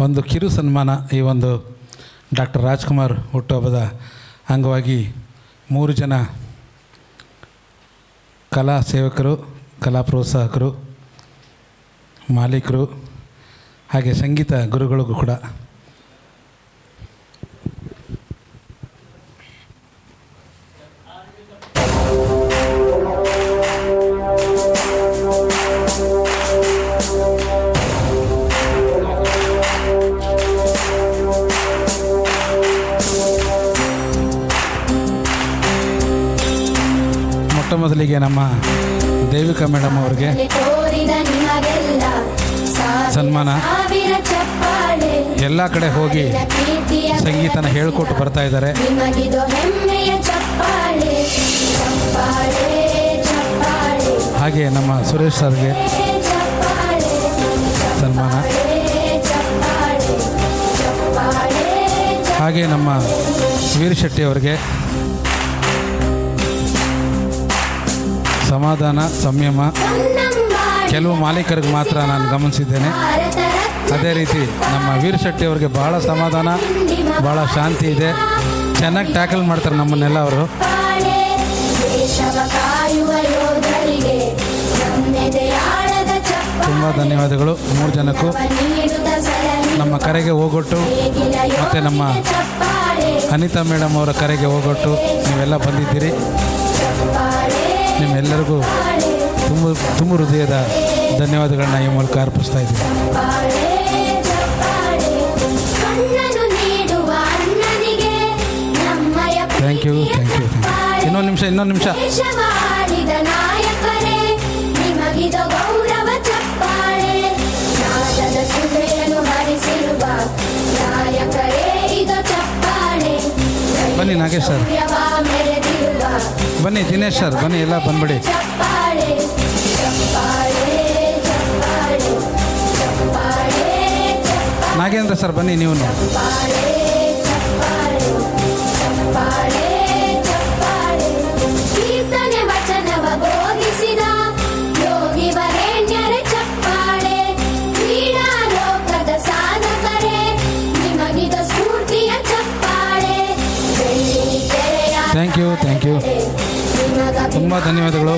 ಒಂದು ಕಿರು ಸನ್ಮಾನ ಈ ಒಂದು ಡಾಕ್ಟರ್ ರಾಜ್ಕುಮಾರ್ ಹುಟ್ಟುಹಬ್ಬದ ಅಂಗವಾಗಿ 3 ಜನ ಕಲಾ ಸೇವಕರು, ಕಲಾ ಪ್ರೋತ್ಸಾಹಕರು, ಮಾಲೀಕರು ಹಾಗೆ ಸಂಗೀತ ಗುರುಗಳಿಗೂ ಕೂಡ ಮೊದಲಿಗೆ ನಮ್ಮ ದೇವಿಕಾ ಮೇಡಮ್ ಅವರಿಗೆ ಸನ್ಮಾನ. ಎಲ್ಲ ಕಡೆ ಹೋಗಿ ಸಂಗೀತನ ಹೇಳ್ಕೊಟ್ಟು ಬರ್ತಾ ಇದ್ದಾರೆ. ಹಾಗೆ ನಮ್ಮ ಸುರೇಶ್ ಸರ್ಗೆ ಸನ್ಮಾನ. ಹಾಗೆ ನಮ್ಮ ವೀರ್ ಶೆಟ್ಟಿ ಅವರಿಗೆ ಸಮಾಧಾನ, ಸಂಯಮ ಕೆಲವು ಮಾಲೀಕರಿಗೆ ಮಾತ್ರ ನಾನು ಗಮನಿಸಿದ್ದೇನೆ. ಅದೇ ರೀತಿ ನಮ್ಮ ವೀರ್ ಶೆಟ್ಟಿ ಅವರಿಗೆ ಭಾಳ ಸಮಾಧಾನ, ಭಾಳ ಶಾಂತಿ ಇದೆ. ಚೆನ್ನಾಗಿ ಟ್ಯಾಕಲ್ ಮಾಡ್ತಾರೆ ನಮ್ಮನ್ನೆಲ್ಲ ಅವರು. ತುಂಬ ಧನ್ಯವಾದಗಳು 3 ಜನಕ್ಕೂ. ನಮ್ಮ ಕರೆಗೆ ಹೋಗೊಟ್ಟು ಮತ್ತು ನಮ್ಮ ಅನಿತಾ ಮೇಡಮ್ ಅವರ ಕರೆಗೆ ಹೋಗೊಟ್ಟು ನೀವೆಲ್ಲ ಬಂದಿದ್ದೀರಿ. ನಿಮ್ಮೆಲ್ಲರಿಗೂ ತುಂಬ ಹೃದಯದ ಧನ್ಯವಾದಗಳನ್ನ ಈ ಮೂಲಕ ಅರ್ಪಿಸ್ತಾ ಇದ್ದೀವಿ. Thank you. ಇನ್ನೊಂದು ನಿಮಿಷ ಬನ್ನಿ ನಾಗೇಶ್ ಸರ್, ಬನ್ನಿ ದಿನೇಶ್ ಸರ್, ಬನ್ನಿ ಎಲ್ಲ ಬಂದ್ಬಿಡಿ. ನಾಗೇಂದ್ರ ಸರ್ ಬನ್ನಿ ನೀವು. ಥ್ಯಾಂಕ್ ಯು ತುಂಬ ಧನ್ಯವಾದಗಳು.